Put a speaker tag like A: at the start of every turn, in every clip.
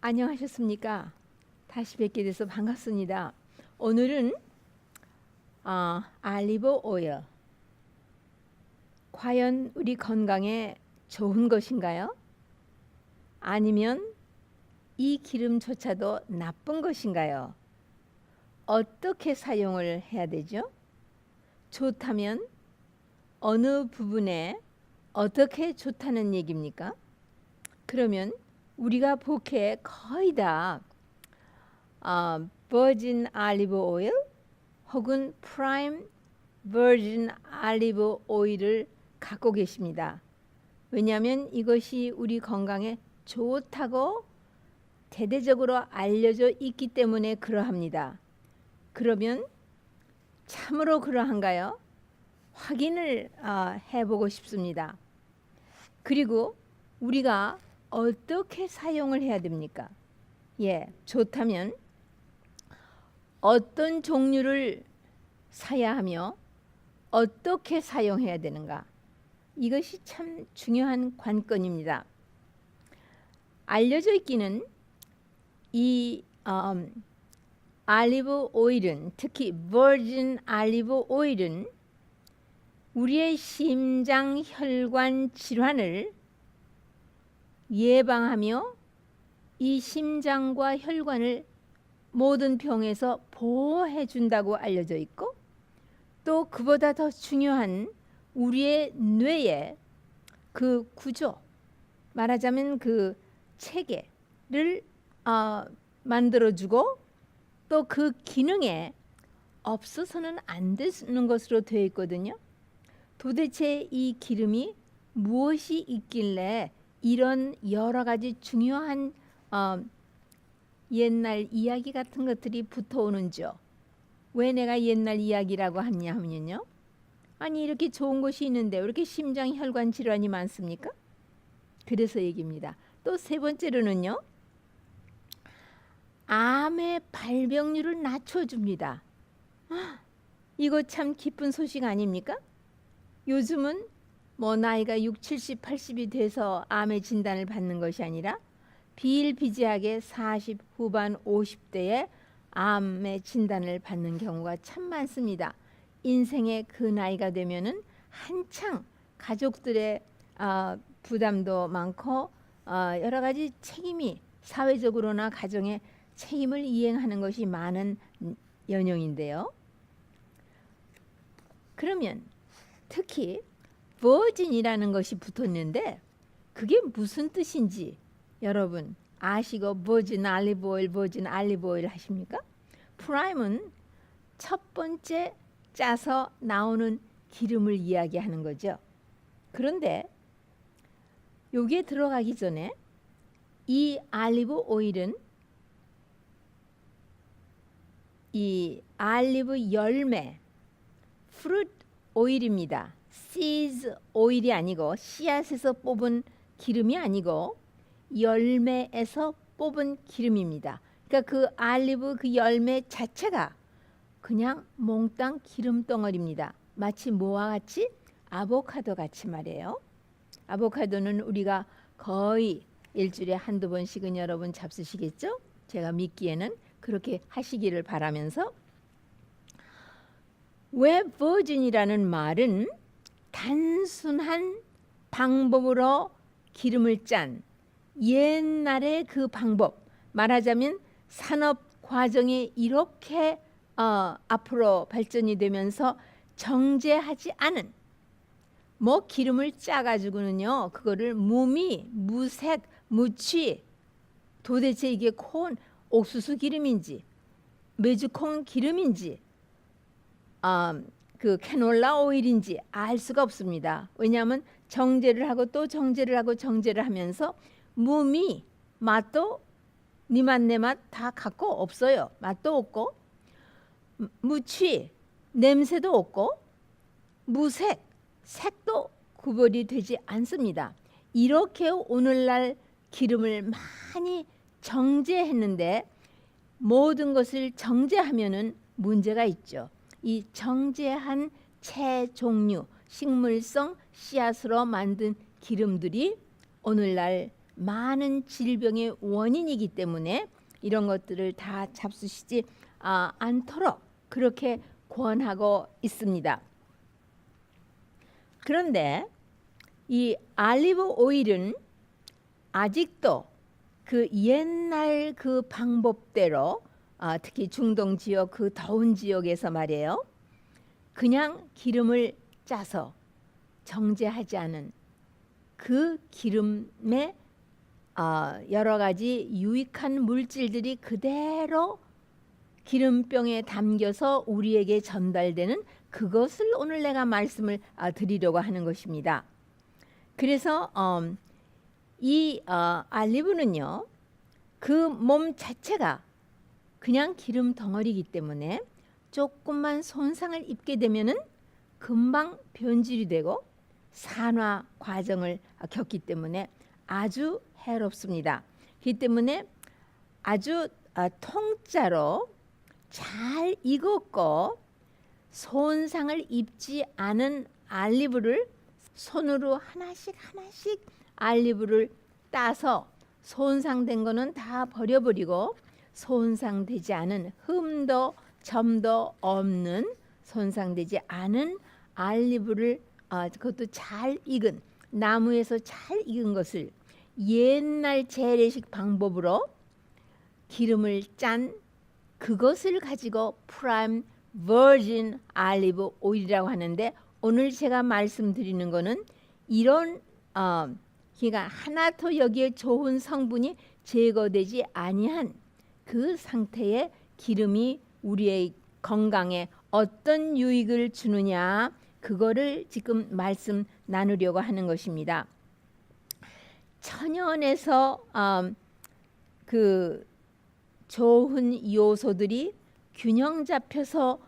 A: 안녕하셨습니까? 다시 뵙게 돼서 반갑습니다. 오늘은 알리브 오일, 과연 우리 건강에 좋은 것인가요? 아니면 이 기름조차도 나쁜 것인가요? 어떻게 사용을 해야 되죠? 좋다면 어느 부분에 어떻게 좋다는 얘기입니까? 그러면 우리가 복해 거의 다 버진 알리브 오일 혹은 프라임 버진 알리브 오일을 갖고 계십니다. 왜냐하면 이것이 우리 건강에 좋다고 대대적으로 알려져 있기 때문에 그러합니다. 그러면 참으로 그러한가요? 확인을 해보고 싶습니다. 그리고 우리가 어떻게 사용을 해야 됩니까? 좋다면 어떤 종류를 사야 하며 어떻게 사용해야 되는가? 이것이 참 중요한 관건입니다. 알려져 있기는 이 알리브 오일은, 특히 버진 알리브 오일은 우리의 심장 혈관 질환을 예방하며 이 심장과 혈관을 모든 병에서 보호해 준다고 알려져 있고, 또 그보다 더 중요한 우리의 뇌의 그 구조, 말하자면 그 체계를 만들어주고 또 그 기능에 없어서는 안 되는 것으로 되어 있거든요. 도대체 이 기름이 무엇이 있길래 이런 여러 가지 중요한 옛날 이야기 같은 것들이 붙어오는지요. 왜 내가 옛날 이야기라고 하냐 하면요, 아니 이렇게 좋은 것이 있는데 왜 이렇게 심장혈관 질환이 많습니까? 그래서 얘기입니다. 또 세 번째로는요, 암의 발병률을 낮춰줍니다. 이거 참 기쁜 소식 아닙니까? 요즘은 나이가 60, 70, 80이 돼서 암의 진단을 받는 것이 아니라 비일비재하게 40 후반 50대에 암의 진단을 받는 경우가 참 많습니다. 인생의 그 나이가 되면은 한창 가족들의 부담도 많고 여러 가지 책임이, 사회적으로나 가정에 책임을 이행하는 것이 많은 연령인데요. 그러면 특히 버진이라는 것이 붙었는데 그게 무슨 뜻인지 여러분 아시고 버진 알리브 오일 하십니까? 프라임은 첫 번째 짜서 나오는 기름을 이야기하는 거죠. 그런데 여기에 들어가기 전에 이 알리브 오일은 이 알리브 열매, 프루트 오일입니다. 씨즈 오일이 아니고, 씨앗에서 뽑은 기름이 아니고 열매에서 뽑은 기름입니다. 그러니까 그 알리브 그 열매 자체가 그냥 몽땅 기름 덩어리입니다. 마치 뭐와 같이? 아보카도 같이 말이에요. 아보카도는 우리가 거의 일주일에 한두 번씩은 여러분 잡수시겠죠? 제가 믿기에는 그렇게 하시기를 바라면서, 왜 버진이라는 말은 단순한 방법으로 기름을 짠 옛날의 그 방법, 말하자면 산업 과정이 이렇게 앞으로 발전이 되면서 정제하지 않은 기름을 짜가지고는요, 그거를 무미, 무색, 무취, 도대체 이게 옥수수 기름인지 메주콩 기름인지 그 캐놀라 오일인지 알 수가 없습니다. 왜냐하면 정제를 하고 또 정제를 하고 정제를 하면서 무미, 맛도 네 맛 내 맛 다 갖고 없어요. 맛도 없고, 무취, 냄새도 없고, 무색, 색도 구별이 되지 않습니다. 이렇게 오늘날 기름을 많이 정제했는데 모든 것을 정제하면은 문제가 있죠. 이 정제한 채 종류, 식물성 씨앗으로 만든 기름들이 오늘날 많은 질병의 원인이기 때문에 이런 것들을 다 잡수시지 않도록 그렇게 권하고 있습니다. 그런데 이 알리브 오일은 아직도 그 옛날 그 방법대로 특히 중동 지역 그 더운 지역에서 말이에요. 그냥 기름을 짜서 정제하지 않은 그 기름에 여러 가지 유익한 물질들이 그대로 기름병에 담겨서 우리에게 전달되는 그것을 오늘 내가 말씀을 드리려고 하는 것입니다. 그래서 이 알리브는요, 그 몸 자체가 그냥 기름 덩어리이기 때문에 조금만 손상을 입게 되면은 금방 변질이 되고 산화 과정을 겪기 때문에 아주 해롭습니다. 그렇기 때문에 아주 통짜로 잘 익었고 손상을 입지 않은 알리브를 손으로 하나씩 알리브를 따서 손상된 거는 다 버려버리고 손상되지 않은 흠도 점도 없는 손상되지 않은 알리브를 그것도 잘 익은 나무에서 잘 익은 것을 옛날 재래식 방법으로 기름을 짠 그것을 가지고 프라임 버진 알리브 오일이라고 하는데, 오늘 제가 말씀드리는 거는 이런 그러니까 하나도 여기에 좋은 성분이 제거되지 아니한 그 상태의 기름이 우리의 건강에 어떤 유익을 주느냐, 그거를 지금 말씀 나누려고 하는 것입니다. 천연에서 그 좋은 요소들이 균형 잡혀서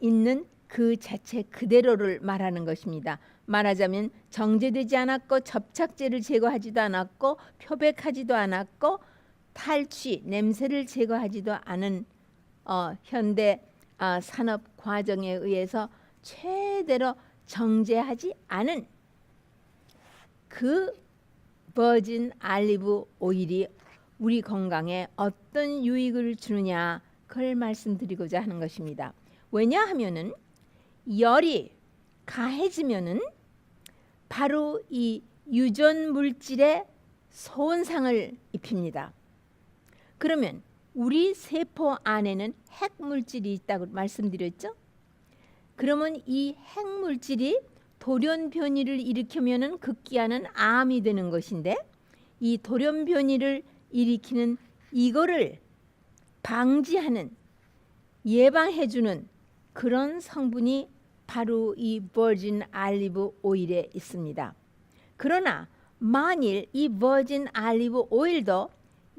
A: 있는 그 자체 그대로를 말하는 것입니다. 말하자면 정제되지 않았고 접착제를 제거하지도 않았고 표백하지도 않았고 탈취, 냄새를 제거하지도 않은 현대 산업 과정에 의해서 최대로 정제하지 않은 그 버진 알리브 오일이 우리 건강에 어떤 유익을 주느냐, 그걸 말씀드리고자 하는 것입니다. 왜냐하면은 열이 가해지면은 바로 이 유전 물질에 손상을 입힙니다. 그러면 우리 세포 안에는 핵물질이 있다고 말씀드렸죠? 그러면 이 핵물질이 돌연 변이를 일으키면은 극기하는 암이 되는 것인데, 이 돌연 변이를 일으키는 이거를 방지하는, 예방해주는 그런 성분이 바로 이 버진 알리브 오일에 있습니다. 그러나 만일 이 버진 알리브 오일도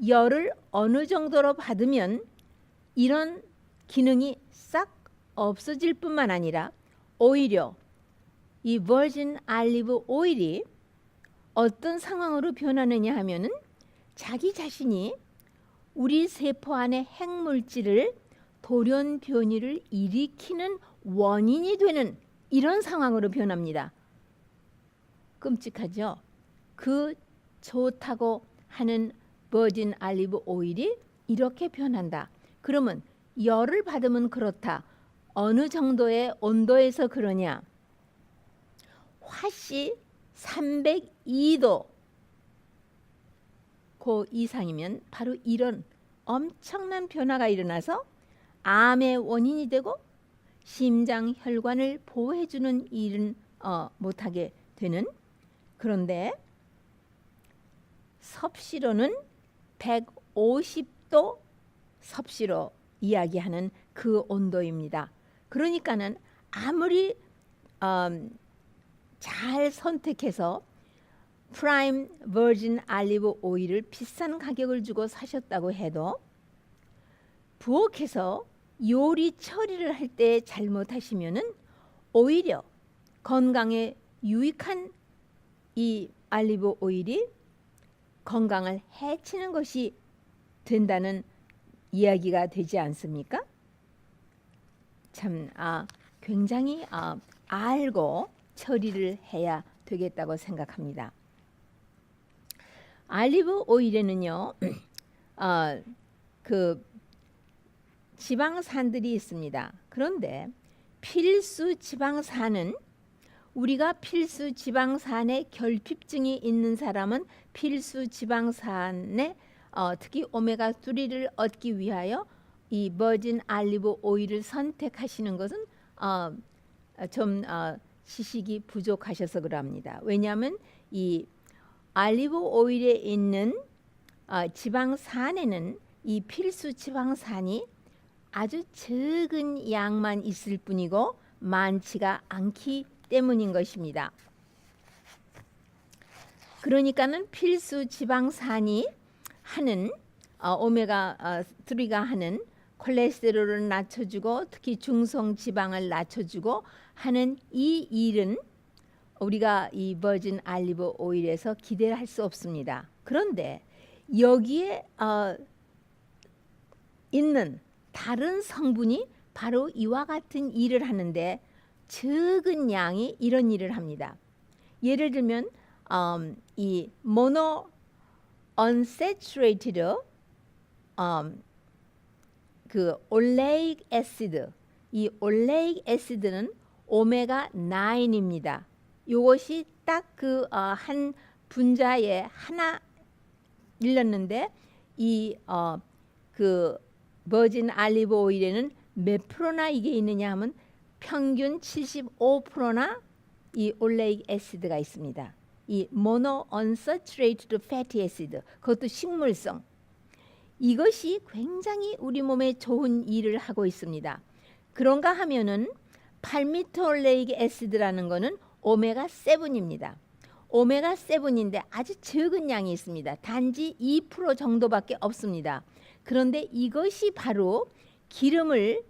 A: 열을 어느 정도로 받으면 이런 기능이 싹 없어질 뿐만 아니라 오히려 이 버진 알리브 오일이 어떤 상황으로 변하느냐 하면은 자기 자신이 우리 세포 안의 핵물질을 돌연 변이를 일으키는 원인이 되는 이런 상황으로 변합니다. 끔찍하죠? 그 좋다고 하는 버진 알리브 오일이 이렇게 변한다. 그러면 열을 받으면 그렇다. 어느 정도의 온도에서 그러냐? 화씨 302도 그 이상이면 바로 이런 엄청난 변화가 일어나서 암의 원인이 되고 심장 혈관을 보호해주는 일은 못하게 되는. 그런데 섭씨로는 150도 섭씨로 이야기하는 그 온도입니다. 그러니까는 아무리 잘 선택해서 프라임 버진 알리브 오일을 비싼 가격을 주고 사셨다고 해도 부엌에서 요리 처리를 할 때 잘못하시면은 오히려 건강에 유익한 이 알리브 오일이 건강을 해치는 것이 된다는 이야기가 되지 않습니까? 참 굉장히 알고 처리를 해야 되겠다고 생각합니다. 알리브 오일에는요, 그 지방산들이 있습니다. 그런데 필수 지방산은 우리가 필수 지방산에 결핍증이 있는 사람은 필수 지방산에 특히 오메가3를 얻기 위하여 이 버진 알리브 오일을 선택하시는 것은 좀 지식이 부족하셔서 그럽니다. 왜냐하면 이 알리브 오일에 있는 지방산에는 이 필수 지방산이 아주 적은 양만 있을 뿐이고 많지가 않기 때문인 것입니다. 그러니까는 필수 지방산이 하는 오메가3가 하는 콜레스테롤을 낮춰주고 특히 중성 지방을 낮춰주고 하는 이 일은 우리가 이 버진 알리브 오일에서 기대를 할 수 없습니다. 그런데 여기에 있는 다른 성분이 바로 이와 같은 일을 하는데 적은 양이 이런 일을 합니다. 예를 들면 이 모노 unsaturated 그 올레익 애시드, 이 올레익 애시드는 오메가 9입니다. 이것이 딱 그 한 분자에 하나 일렀는데 이 그 버진 알리브 오일에는 몇 프로나 이게 있느냐 하면 평균 75%나 이 올레익 애시드가 있습니다. 이 모노 unsaturated fatty acid, 그것도 식물성. 이것이 굉장히 우리 몸에 좋은 일을 하고 있습니다. 그런가 하면은 팔미톨레익 애시드라는 거는 오메가 7입니다. 오메가 7인데 아주 적은 양이 있습니다. 단지 2% 정도밖에 없습니다. 그런데 이것이 바로 기름을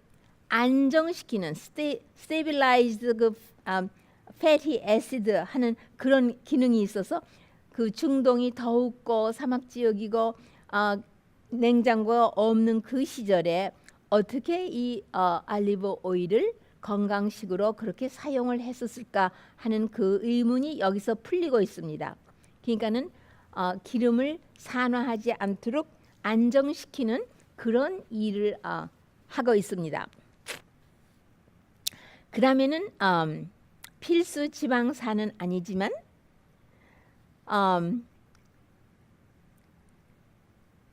A: 안정시키는 stabilized 그 fatty acid 하는 그런 기능이 있어서 그 중동이 더웠고 사막 지역이고 냉장고가 없는 그 시절에 어떻게 이 알리브 오일을 건강식으로 그렇게 사용을 했었을까 하는 그 의문이 여기서 풀리고 있습니다. 그러니까는 기름을 산화하지 않도록 안정시키는 그런 일을 하고 있습니다. 그다음에는 필수 지방산은 아니지만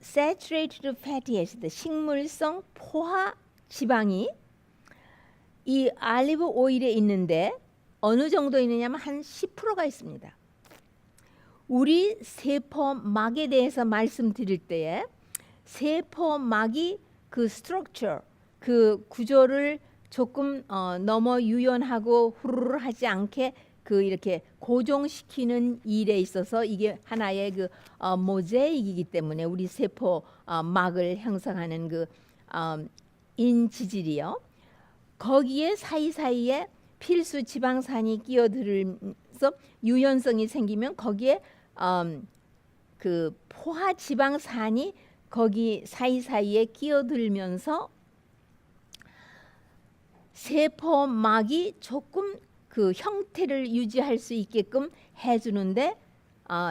A: saturated fatty acid, 식물성 포화 지방이 이 알리브 오일에 있는데 어느 정도 있느냐면 한 10%가 있습니다. 우리 세포막에 대해서 말씀드릴 때에 세포막이 그 스트럭처, 그 구조를 조금 너무 유연하고 후루루 하지 않게 그 이렇게 고정시키는 일에 있어서 이게 하나의 그 모자익이기 때문에 우리 세포막을 형성하는 그 인지질이요. 거기에 사이사이에 필수 지방산이 끼어들면서 유연성이 생기면 거기에 그 포화 지방산이 거기 사이사이에 끼어들면서 세포막이 조금 그 형태를 유지할 수 있게끔 해주는데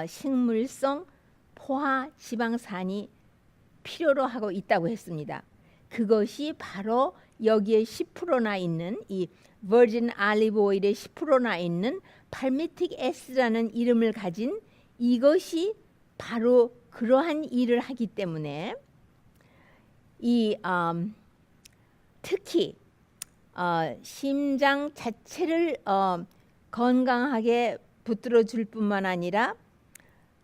A: 식물성 포화 지방산이 필요로 하고 있다고 했습니다. 그것이 바로 여기에 10%나 있는 이 버진 알리브 오일에 10%나 있는 팔미틱 애시드라는 이름을 가진 이것이 바로 그러한 일을 하기 때문에 이 특히 심장 자체를 건강하게 붙들어 줄 뿐만 아니라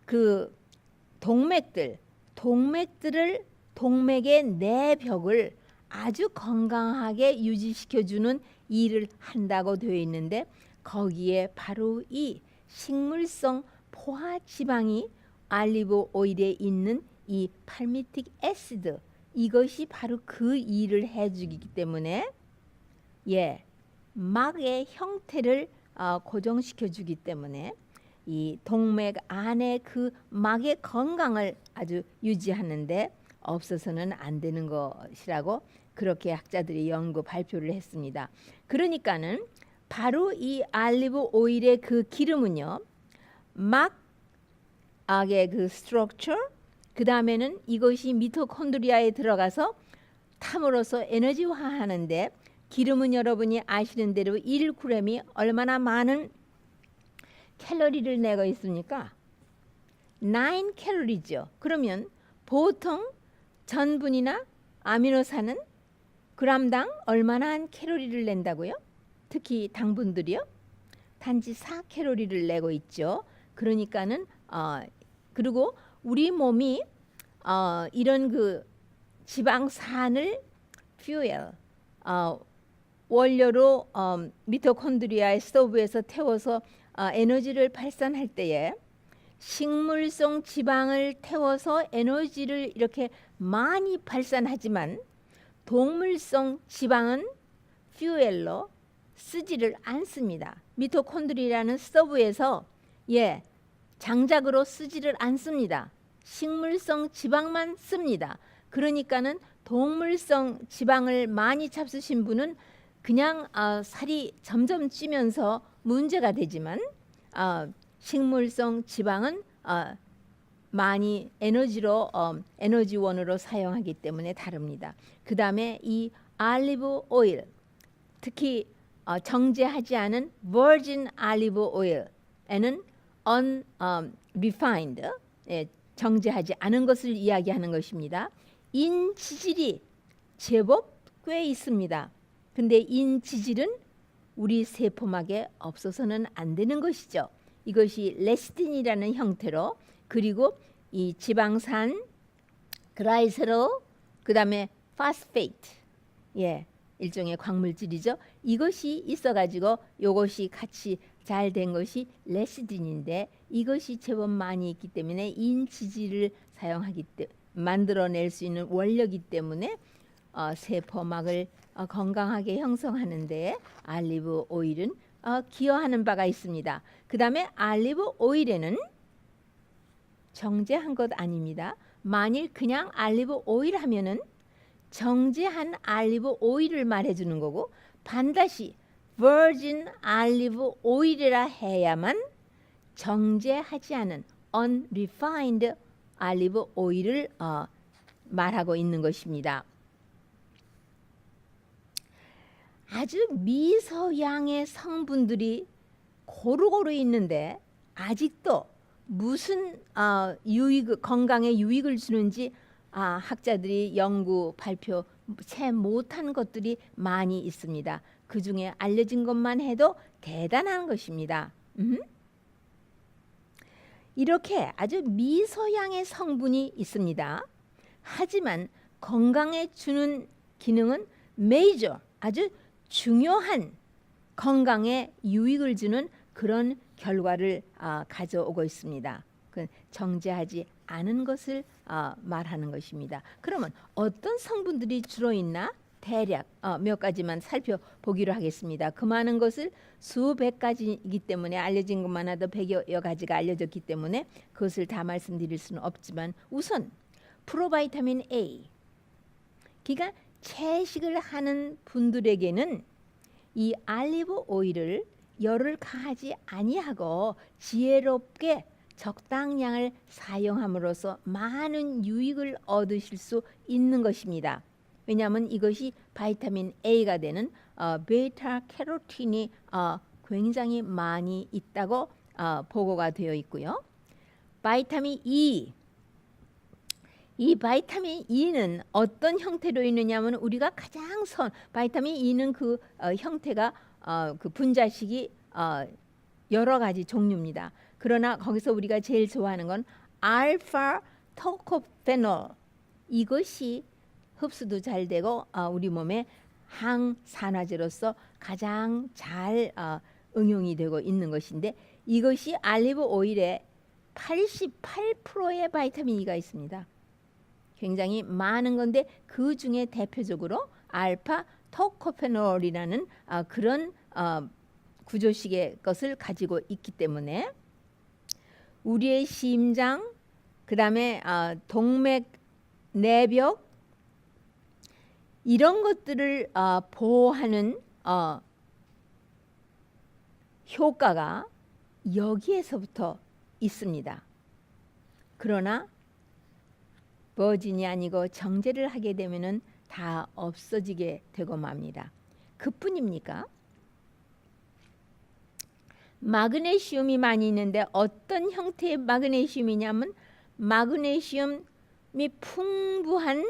A: 그 동맥들을 동맥의 내벽을 아주 건강하게 유지시켜주는 일을 한다고 되어 있는데 거기에 바로 이 식물성 포화 지방이 알리브 오일에 있는 이 팔미틱 애시드 이것이 바로 그 일을 해주기 때문에 막의 형태를 고정시켜주기 때문에 이 동맥 안에 그 막의 건강을 아주 유지하는데 없어서는 안 되는 것이라고 그렇게 학자들이 연구 발표를 했습니다. 그러니까는 바로 이 알리브 오일의 그 기름은요, 막 악의 그 structure, 그 다음에는 이것이 미토콘드리아에 들어가서 탐으로써 에너지화하는데 기름은 여러분이 아시는 대로 1g이 얼마나 많은 칼로리를 내고 있습니까? 9 칼로리죠. 그러면 보통 전분이나 아미노산은 g당 얼마나 한 칼로리를 낸다고요? 특히 당분들이요? 단지 4칼로리를 내고 있죠. 그러니까는 그리고 우리 몸이 이런 그 지방산을 fuel 원료로 미토콘드리아의 스토브에서 태워서 에너지를 발산할 때에 식물성 지방을 태워서 에너지를 이렇게 많이 발산하지만 동물성 지방은 퓨엘로 쓰지를 않습니다. 미토콘드리아라는 스토브에서 장작으로 쓰지를 않습니다. 식물성 지방만 씁니다. 그러니까는 동물성 지방을 많이 잡수신 분은 그냥 살이 점점 찌면서 문제가 되지만 식물성 지방은 많이 에너지원으로 사용하기 때문에 다릅니다. 그 다음에 이 알리브 오일, 특히 정제하지 않은 virgin 알리브 오일에는 unrefined, 정제하지 않은 것을 이야기하는 것입니다. 인지질이 제법 꽤 있습니다. 근데 인지질은 우리 세포막에 없어서는 안 되는 것이죠. 이것이 레시틴이라는 형태로, 그리고 이 지방산, 글라이세롤, 그 다음에 파스페이트, 일종의 광물질이죠. 이것이 있어가지고 이것이 같이 잘 된 것이 레시딘인데 이것이 제법 많이 있기 때문에 인지질을 사용하기 때문에 만들어낼 수 있는 원료이기 때문에 세포막을 건강하게 형성하는 데 알리브 오일은 기여하는 바가 있습니다. 그 다음에 알리브 오일에는 정제한 것 아닙니다. 만일 그냥 알리브 오일 하면은 정제한 알리브 오일을 말해주는 거고 반드시 virgin 알리브 오일이라 해야만 정제하지 않은 unrefined 알리브 오일을 말하고 있는 것입니다. 아주 미서양의 성분들이 고루고루 있는데 아직도 무슨 건강에 유익을 주는지 학자들이 연구 발표 채 못한 것들이 많이 있습니다. 그 중에 알려진 것만 해도 대단한 것입니다. 이렇게 아주 미서양의 성분이 있습니다. 하지만 건강에 주는 기능은 메이저, 아주 중요한 건강에 유익을 주는 그런 결과를 가져오고 있습니다. 그 정제하지 않은 것을 말하는 것입니다. 그러면 어떤 성분들이 주로 있나 대략 몇 가지만 살펴보기로 하겠습니다. 그 많은 것을 수백 가지이기 때문에 알려진 것만 해도 100여 가지가 알려졌기 때문에 그것을 다 말씀드릴 수는 없지만 우선 프로바이타민 A, 그러니까 채식을 하는 분들에게는 이 알리브 오일을 열을 가하지 아니하고 지혜롭게 적당량을 사용함으로써 많은 유익을 얻으실 수 있는 것입니다. 왜냐하면 이것이 바이타민 A가 되는 베타 캐로틴이 굉장히 많이 있다고 보고가 되어 있고요. 바이타민 E, 이 바이타민 E는 어떤 형태로 있느냐면 우리가 가장 바이타민 E는 그 형태가 그 분자식이 여러 가지 종류입니다. 그러나 거기서 우리가 제일 좋아하는 건 알파 토코페놀, 이것이 흡수도 잘 되고 우리 몸에 항산화제로서 가장 잘 응용이 되고 있는 것인데 이것이 알리브 오일에 88%의 바이타민 E가 있습니다. 굉장히 많은 건데 그 중에 대표적으로 알파 토코페놀이라는 그런 구조식의 것을 가지고 있기 때문에 우리의 심장, 그 다음에 동맥 내벽 이런 것들을 보호하는 효과가 여기에서부터 있습니다. 그러나 버진이 아니고 정제를 하게 되면은 다 없어지게 되고 맙니다. 그뿐입니까? 마그네슘이 많이 있는데 어떤 형태의 마그네슘이냐면 마그네슘이 풍부한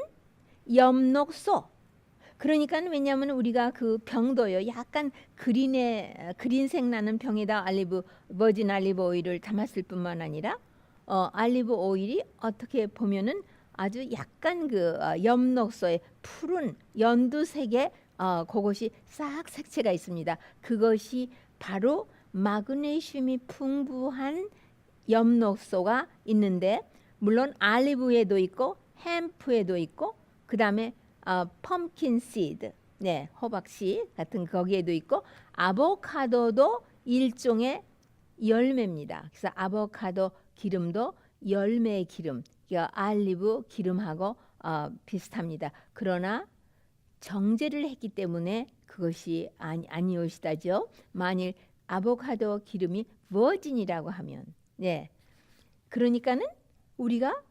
A: 엽록소. 그러니까 왜냐하면 우리가 그 병도요 약간 그린색 나는 병에다 버진 알리브 오일을 담았을 뿐만 아니라 알리브 오일이 어떻게 보면은 아주 약간 엽록소의 푸른 연두색의 그것이 싹 색채가 있습니다. 그것이 바로 마그네슘이 풍부한 엽록소가 있는데 물론 알리브에도 있고 햄프에도 있고 그 다음에 펌킨 시드, 네, 호박씨 같은 거기에도 있고 아보카도도 일종의 열매입니다. 그래서 아보카도 기름도 열매의 기름, 알리브 기름하고 비슷합니다. 그러나 정제를 했기 때문에 그것이 아니오시다죠. 만일 아보카도 기름이 버진이라고 하면, 네, 그러니까는 우리가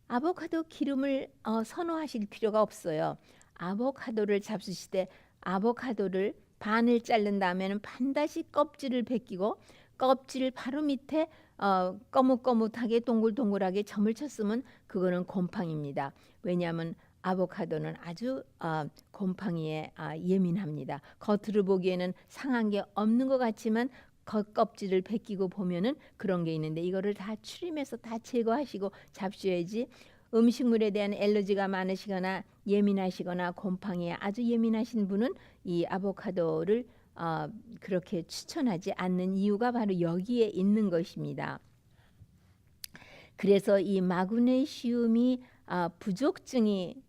A: 아보카도 기름을 선호하실 필요가 없어요. 아보카도를 잡수시되 아보카도를 반을 자른 다음에는 반드시 껍질을 벗기고 껍질 바로 밑에 거뭇거뭇하게 동글동글하게 점을 쳤으면 그거는 곰팡입니다. 왜냐하면 아보카도는 아주 곰팡이에 예민합니다. 겉으로 보기에는 상한 게 없는 것 같지만 겉껍질을 벗기고 보면은 그런 게 있는데 이거를 다 추림해서 다 제거하시고 잡수야지. 음식물에 대한 알러지가 많으시거나 예민하시거나 곰팡이에 아주 예민하신 분은 이 아보카도를 그렇게 추천하지 않는 이유가 바로 여기에 있는 것입니다. 그래서 이 마그네슘이 부족증이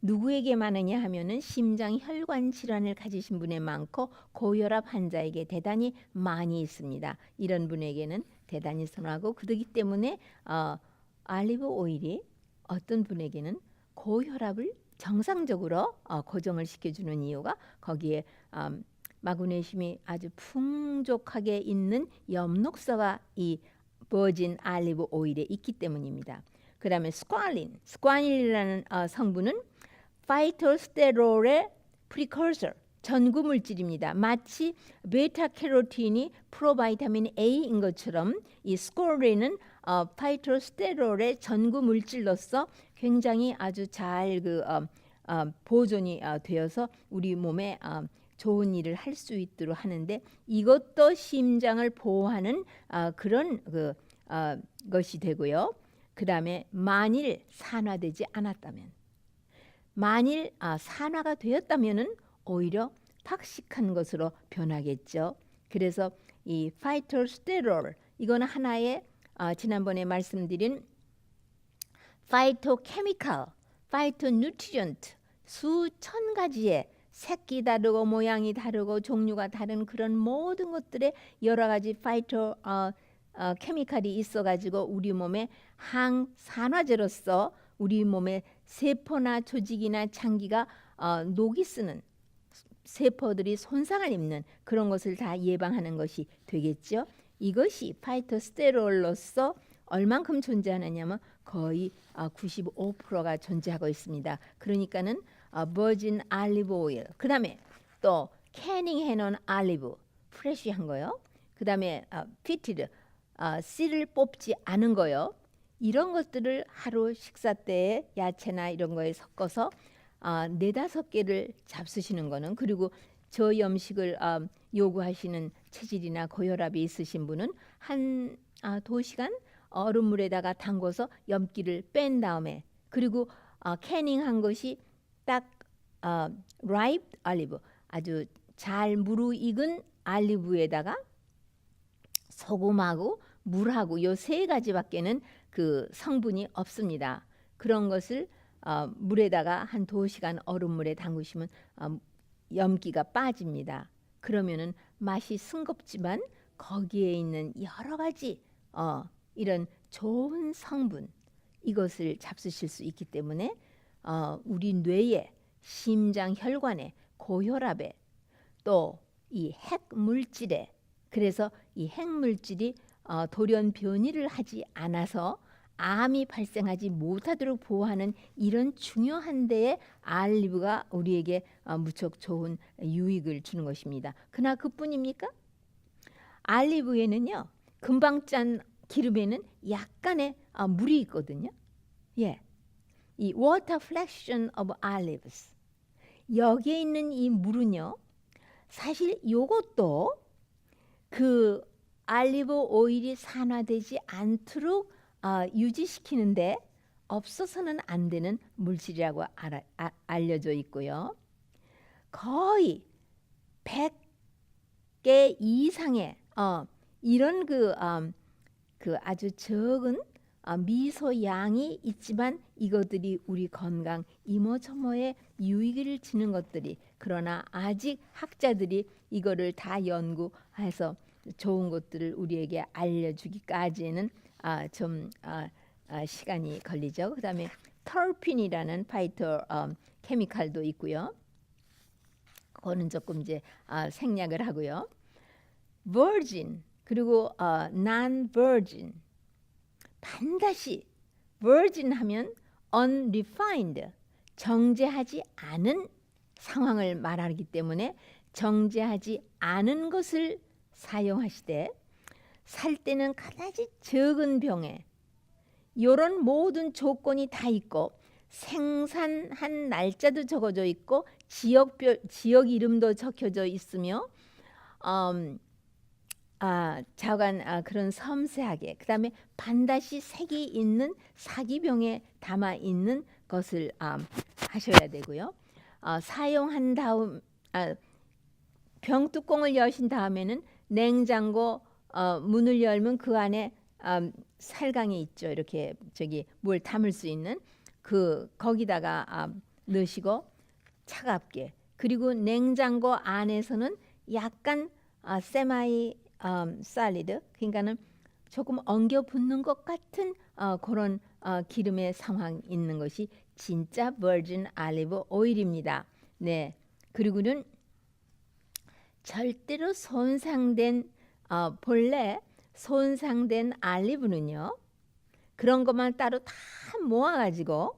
A: 누구에게 많으냐 하면은 심장 혈관 질환을 가지신 분에 많고 고혈압 환자에게 대단히 많이 있습니다. 이런 분에게는 대단히 선호하고 그렇기 때문에 알리브 오일이 어떤 분에게는 고혈압을 정상적으로 고정을 시켜주는 이유가 거기에 마그네슘이 아주 풍족하게 있는 엽록소가 이 버진 알리브 오일에 있기 때문입니다. 그 다음에 스ኳ린이라는 성분은 파이토스테롤의 프리커서 전구 물질입니다. 마치 베타캐로틴이 프로바이타민 A인 것처럼 이 스코린은 파이토스테롤의 전구 물질로서 굉장히 아주 잘 보존이 되어서 우리 몸에 좋은 일을 할 수 있도록 하는데 이것도 심장을 보호하는 그런 것이 되고요. 그 다음에 만일 산화되지 않았다면, 만일 산화가 되었다면은 오히려 탁식한 것으로 변하겠죠. 그래서 이 파이토스테롤 이거는 하나의 지난번에 말씀드린 파이토케미칼, 파이토뉴트리언트 수천 가지의 색이 다르고 모양이 다르고 종류가 다른 그런 모든 것들의 여러 가지 파이토 케미칼이 있어가지고 우리 몸에 항산화제로서 우리 몸의 세포나 조직이나 장기가 녹이 쓰는 세포들이 손상을 입는 그런 것을 다 예방하는 것이 되겠죠. 이것이 파이토스테롤로서 얼만큼 존재하느냐면 거의 95%가 존재하고 있습니다. 그러니까는 버진 알리브 오일, 그 다음에 또 캐닝 해놓은 알리브 프레쉬한 거요. 그 다음에 피티드 씨를 뽑지 않은 거요. 이런 것들을 하루 식사 때에 야채나 이런 거에 섞어서 4-5개를 잡수시는 거는, 그리고 저염식을 요구하시는 체질이나 고혈압이 있으신 분은 한 2시간 얼음물에다가 담궈서 염기를 뺀 다음에, 그리고 캐닝한 것이 딱 라이프 알리브 아주 잘 무르익은 알리브에다가 소금하고 물하고 요 3가지밖에는 그 성분이 없습니다. 그런 것을 물에다가 한 2시간 얼음물에 담그시면 염기가 빠집니다. 그러면은 맛이 싱겁지만 거기에 있는 여러 가지 이런 좋은 성분 이것을 잡수실 수 있기 때문에 우리 뇌에 심장 혈관에 고혈압에 또 이 핵물질에, 그래서 이 핵물질이 돌연 변이를 하지 않아서 암이 발생하지 못하도록 보호하는 이런 중요한 데에 알리브가 우리에게 무척 좋은 유익을 주는 것입니다. 그러나 그뿐입니까? 알리브에는요, 금방 짠 기름에는 약간의 물이 있거든요. 예, 이 water fraction of olives, 여기에 있는 이 물은요, 사실 요것도 그 알리브 오일이 산화되지 않도록 유지시키는데 없어서는 안 되는 물질이라고 알려져 있고요. 거의 100개 이상의 이런 그 아주 적은 미소 양이 있지만 이것들이 우리 건강 이모저모에 유익을 주는 것들이, 그러나 아직 학자들이 이거를 다 연구해서 좋은 것들을 우리에게 알려주기까지는 좀 시간이 걸리죠. 그 다음에 터핀이라는 파이터 케미칼도 있고요. 그거는 조금 이제 생략을 하고요. virgin 그리고 non-virgin, 반드시 virgin 하면 unrefined, 정제하지 않은 상황을 말하기 때문에 정제하지 않은 것을 사용하시되, 살 때는 가장 적은 병에 이런 모든 조건이 다 있고 생산한 날짜도 적어져 있고 지역 이름도 적혀져 있으며 자관 그런 섬세하게, 그 다음에 반드시 색이 있는 사기병에 담아 있는 것을 하셔야 되고요. 사용한 다음 병 뚜껑을 여신 다음에는 냉장고 문을 열면 그 안에 살강이 있죠. 이렇게 뭘 담을 수 있는 거기다가 넣으시고 차갑게, 그리고 냉장고 안에서는 약간 세마이 살리드, 그러니까는 조금 엉겨 붙는 것 같은 그런 기름의 상황 있는 것이 진짜 버진 알리브 오일입니다. 네, 그리고는 절대로 손상된 본래 손상된 알리브는요, 그런 것만 따로 다 모아가지고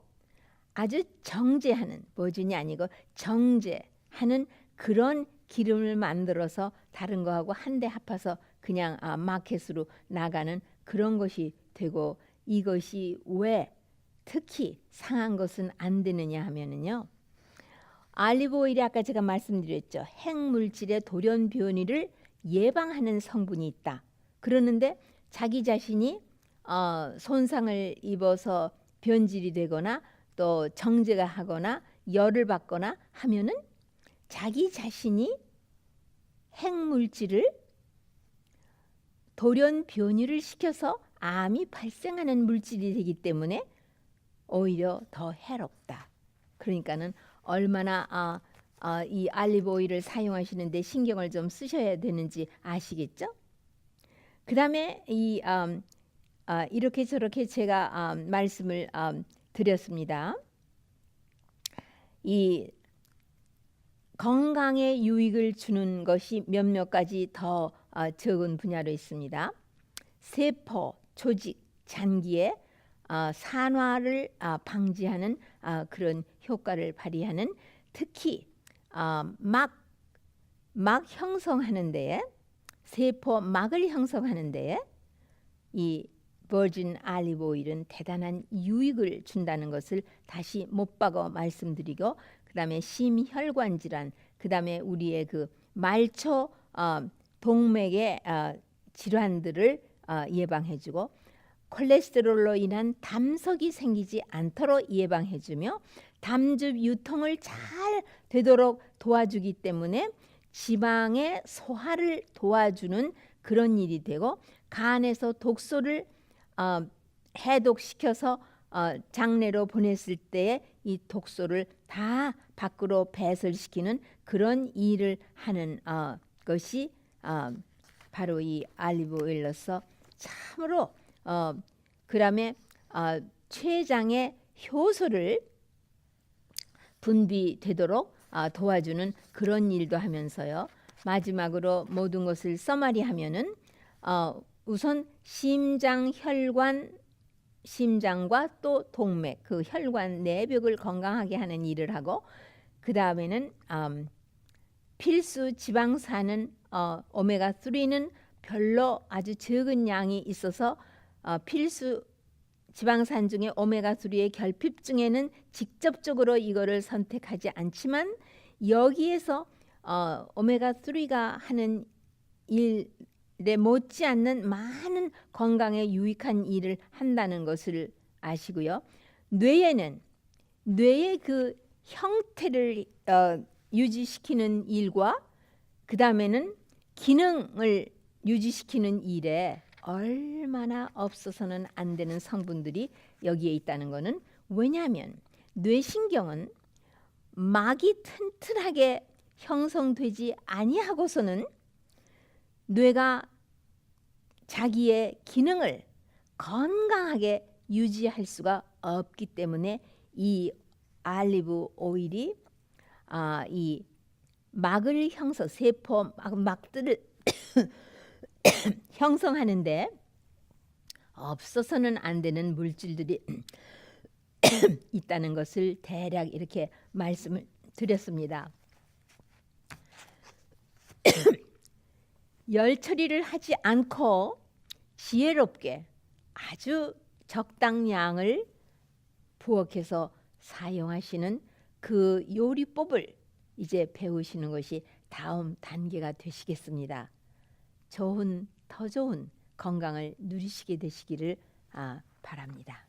A: 아주 정제하는, 버진이 아니고 정제하는 그런 기름을 만들어서 다른 거하고 한데 합해서 그냥 마켓으로 나가는 그런 것이 되고, 이것이 왜 특히 상한 것은 안 되느냐 하면은요, 알리브 오일이 아까 제가 말씀드렸죠. 핵물질의 돌연 변이를 예방하는 성분이 있다. 그러는데 자기 자신이 손상을 입어서 변질이 되거나 또 정제가 하거나 열을 받거나 하면은 자기 자신이 핵물질을 돌연 변이를 시켜서 암이 발생하는 물질이 되기 때문에 오히려 더 해롭다. 그러니까는 얼마나 이 알리브 오일을 사용하시는데 신경을 좀 쓰셔야 되는지 아시겠죠? 그 다음에 이렇게 저렇게 제가 말씀을 드렸습니다. 이 건강에 유익을 주는 것이 몇몇 가지 더 적은 분야로 있습니다. 세포, 조직, 잔기의 산화를 방지하는 그런 효과를 발휘하는, 특히 막 형성하는 데에, 세포 막을 형성하는 데에 이 버진 알리브 오일은 대단한 유익을 준다는 것을 다시 못 박아 말씀드리고, 그 다음에 심혈관 질환, 그 다음에 우리의 그 말초 동맥의 질환들을 예방해주고, 콜레스테롤로 인한 담석이 생기지 않도록 예방해주며 담즙 유통을 잘 되도록 도와주기 때문에 지방의 소화를 도와주는 그런 일이 되고, 간에서 독소를 해독시켜서 장내로 보냈을 때에 이 독소를 다 밖으로 배설시키는 그런 일을 하는 것이 바로 이 알리브 오일로서 참으로 그다음에 췌장의 효소를 분비되도록 도와주는 그런 일도 하면서요. 마지막으로 모든 것을 써마리하면은 우선 심장 혈관 심장과 또 동맥, 그 혈관 내벽을 건강하게 하는 일을 하고, 그 다음에는 필수 지방산은 오메가 3는 별로 아주 적은 양이 있어서 필수 지방산 중에 오메가 3의 결핍증에는 직접적으로 이거를 선택하지 않지만 여기에서 오메가 3가 하는 일에 못지않는 많은 건강에 유익한 일을 한다는 것을 아시고요. 뇌에는 뇌의 그 형태를 유지시키는 일과 그 다음에는 기능을 유지시키는 일에 얼마나 없어서는 안 되는 성분들이 여기에 있다는 것은, 왜냐하면 뇌신경은 막이 튼튼하게 형성되지 아니하고서는 뇌가 자기의 기능을 건강하게 유지할 수가 없기 때문에 이 알리브 오일이 이 막을 세포 막들을 형성하는데 없어서는 안 되는 물질들이 있다는 것을 대략 이렇게 말씀을 드렸습니다. 열 처리를 하지 않고 지혜롭게 아주 적당량을 부엌에서 사용하시는 그 요리법을 이제 배우시는 것이 다음 단계가 되시겠습니다. 더 좋은 건강을 누리시게 되시기를 바랍니다.